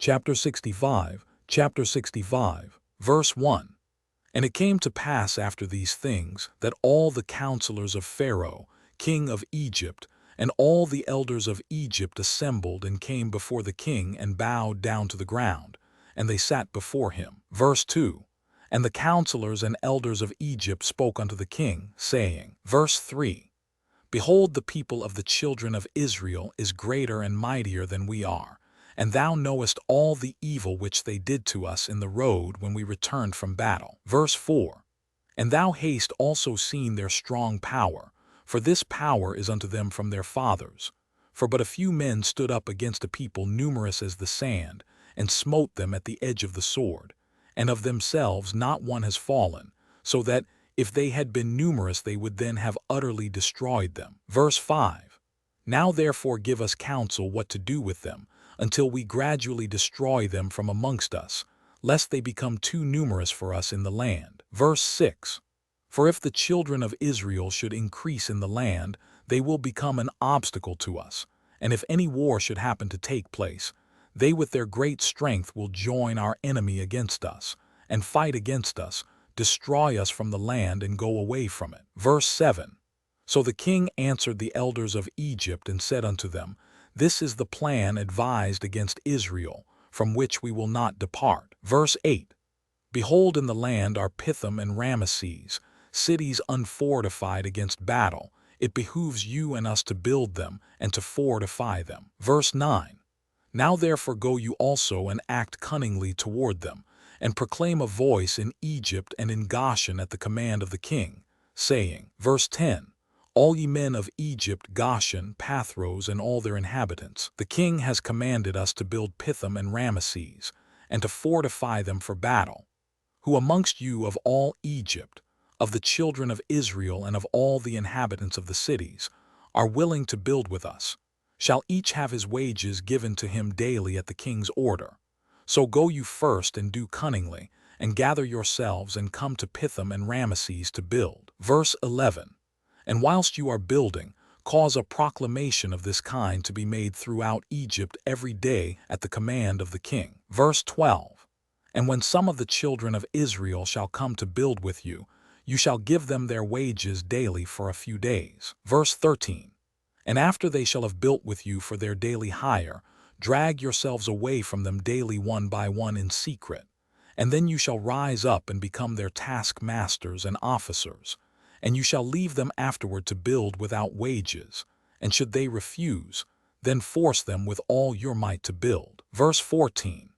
chapter 65, verse 1. And it came to pass after these things that all the counselors of Pharaoh, king of Egypt, and all the elders of Egypt assembled and came before the king and bowed down to the ground, and they sat before him. Verse 2. And the counselors and elders of Egypt spoke unto the king, saying, verse 3. Behold, the people of the children of Israel is greater and mightier than we are, and thou knowest all the evil which they did to us in the road when we returned from battle. Verse 4. And thou hast also seen their strong power, for this power is unto them from their fathers. For but a few men stood up against a people numerous as the sand, and smote them at the edge of the sword, and of themselves not one has fallen, so that if they had been numerous they would then have utterly destroyed them. Verse 5. Now therefore give us counsel what to do with them, until we gradually destroy them from amongst us, lest they become too numerous for us in the land. Verse 6. For if the children of Israel should increase in the land, they will become an obstacle to us, and if any war should happen to take place, they with their great strength will join our enemy against us, and fight against us, destroy us from the land and go away from it. Verse 7. So the king answered the elders of Egypt and said unto them, This is the plan advised against Israel, from which we will not depart. Verse 8. Behold, in the land are Pithom and Ramesses, cities unfortified against battle. It behooves you and us to build them and to fortify them. Verse 9. Now therefore go you also and act cunningly toward them, and proclaim a voice in Egypt and in Goshen at the command of the king, saying, verse 10, All ye men of Egypt, Goshen, Pathros, and all their inhabitants, the king has commanded us to build Pithom and Ramesses, and to fortify them for battle. Who amongst you of all Egypt, of the children of Israel and of all the inhabitants of the cities, are willing to build with us, shall each have his wages given to him daily at the king's order. So go you first and do cunningly, and gather yourselves and come to Pithom and Ramesses to build. Verse 11. And whilst you are building, cause a proclamation of this kind to be made throughout Egypt every day at the command of the king. Verse 12. And when some of the children of Israel shall come to build with you, you shall give them their wages daily for a few days. Verse 13. And after they shall have built with you for their daily hire, drag yourselves away from them daily one by one in secret, and then you shall rise up and become their taskmasters and officers, and you shall leave them afterward to build without wages, and should they refuse, then force them with all your might to build. Verse 14.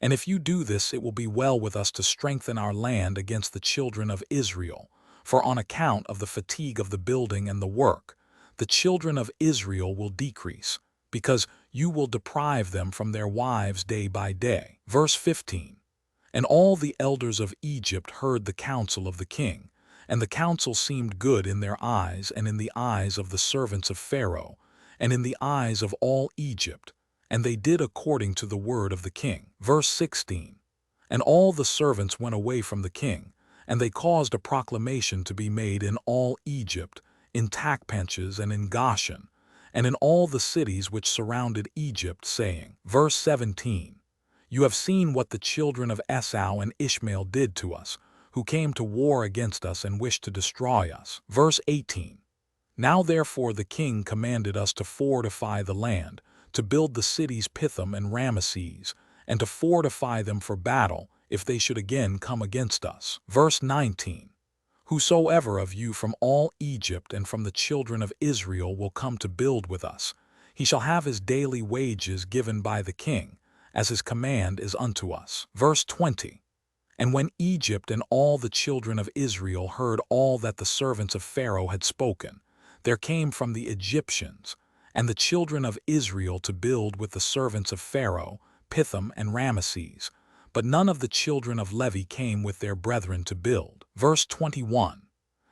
And if you do this, it will be well with us to strengthen our land against the children of Israel, for on account of the fatigue of the building and the work, the children of Israel will decrease, because you will deprive them from their wives day by day. Verse 15. And all the elders of Egypt heard the counsel of the king, and the counsel seemed good in their eyes and in the eyes of the servants of Pharaoh, and in the eyes of all Egypt, and they did according to the word of the king. Verse 16. And all the servants went away from the king, and they caused a proclamation to be made in all Egypt, in Tachpanches and in Goshen, and in all the cities which surrounded Egypt, saying, verse 17, You have seen what the children of Esau and Ishmael did to us, who came to war against us and wished to destroy us. Verse 18, Now therefore the king commanded us to fortify the land, to build the cities Pithom and Ramesses, and to fortify them for battle, if they should again come against us. Verse 19, Whosoever of you from all Egypt and from the children of Israel will come to build with us, he shall have his daily wages given by the king, as his command is unto us. Verse 20. And when Egypt and all the children of Israel heard all that the servants of Pharaoh had spoken, there came from the Egyptians and the children of Israel to build with the servants of Pharaoh, Pithom and Ramesses, but none of the children of Levi came with their brethren to build. Verse 21.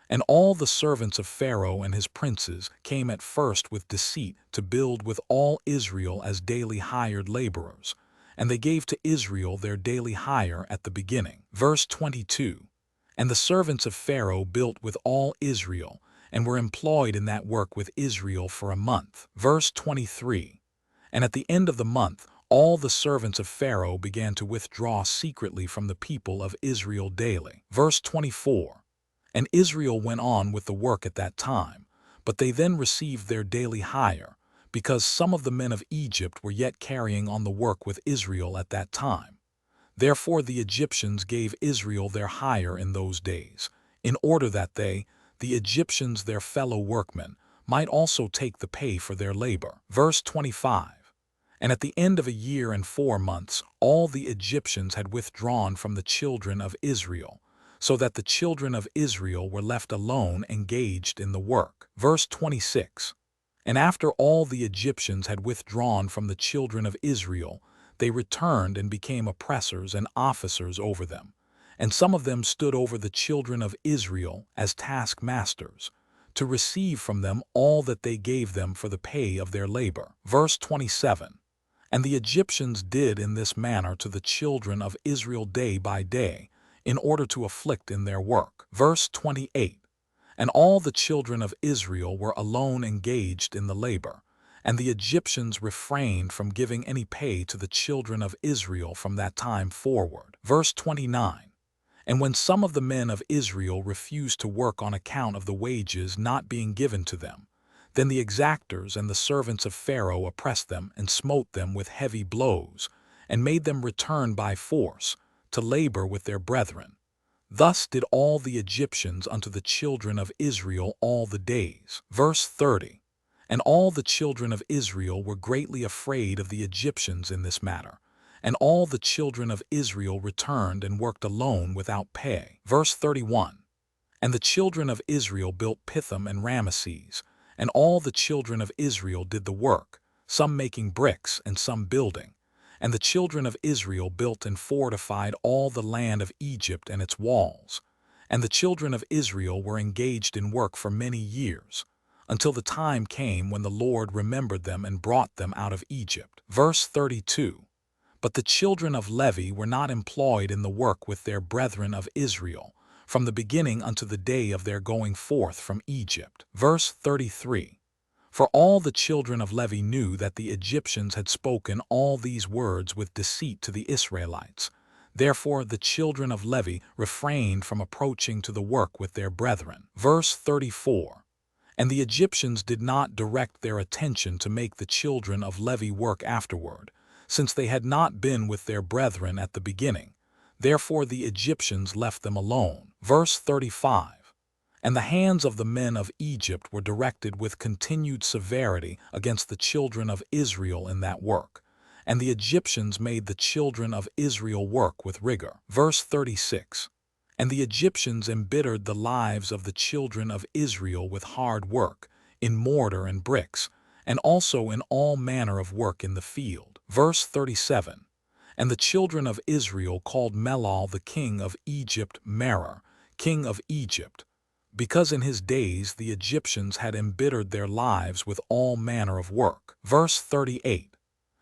And all the servants of Pharaoh and his princes came at first with deceit to build with all Israel as daily hired laborers, and they gave to Israel their daily hire at the beginning. Verse 22. And the servants of Pharaoh built with all Israel, and were employed in that work with Israel for a month. Verse 23. And at the end of the month, all the servants of Pharaoh began to withdraw secretly from the people of Israel daily. Verse 24. And Israel went on with the work at that time, but they then received their daily hire, because some of the men of Egypt were yet carrying on the work with Israel at that time. Therefore the Egyptians gave Israel their hire in those days, in order that they, the Egyptians their fellow workmen, might also take the pay for their labor. Verse 25. And at the end of a year and 4 months, all the Egyptians had withdrawn from the children of Israel, so that the children of Israel were left alone engaged in the work. Verse 26. And after all the Egyptians had withdrawn from the children of Israel, they returned and became oppressors and officers over them. And some of them stood over the children of Israel as taskmasters, to receive from them all that they gave them for the pay of their labor. Verse 27. And the Egyptians did in this manner to the children of Israel day by day, in order to afflict in their work. Verse 28. And all the children of Israel were alone engaged in the labor, and the Egyptians refrained from giving any pay to the children of Israel from that time forward. Verse 29. And when some of the men of Israel refused to work on account of the wages not being given to them, then the exactors and the servants of Pharaoh oppressed them and smote them with heavy blows, and made them return by force to labor with their brethren. Thus did all the Egyptians unto the children of Israel all the days. Verse 30. And all the children of Israel were greatly afraid of the Egyptians in this matter, and all the children of Israel returned and worked alone without pay. Verse 31. And the children of Israel built Pithom and Ramesses, and all the children of Israel did the work, some making bricks and some building. And the children of Israel built and fortified all the land of Egypt and its walls. And the children of Israel were engaged in work for many years, until the time came when the Lord remembered them and brought them out of Egypt. Verse 32. But the children of Levi were not employed in the work with their brethren of Israel, from the beginning unto the day of their going forth from Egypt. Verse 33. For all the children of Levi knew that the Egyptians had spoken all these words with deceit to the Israelites. Therefore the children of Levi refrained from approaching to the work with their brethren. Verse 34. And the Egyptians did not direct their attention to make the children of Levi work afterward, since they had not been with their brethren at the beginning. Therefore the Egyptians left them alone. Verse 35. And the hands of the men of Egypt were directed with continued severity against the children of Israel in that work, and the Egyptians made the children of Israel work with rigor. Verse 36. And the Egyptians embittered the lives of the children of Israel with hard work, in mortar and bricks, and also in all manner of work in the field. Verse 37. And the children of Israel called Melol the king of Egypt Merer, king of Egypt, because in his days the Egyptians had embittered their lives with all manner of work. Verse 38.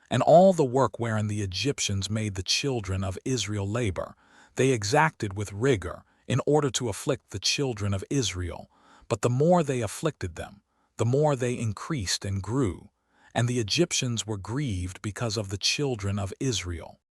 And all the work wherein the Egyptians made the children of Israel labor, they exacted with rigor, in order to afflict the children of Israel. But the more they afflicted them, the more they increased and grew, and the Egyptians were grieved because of the children of Israel.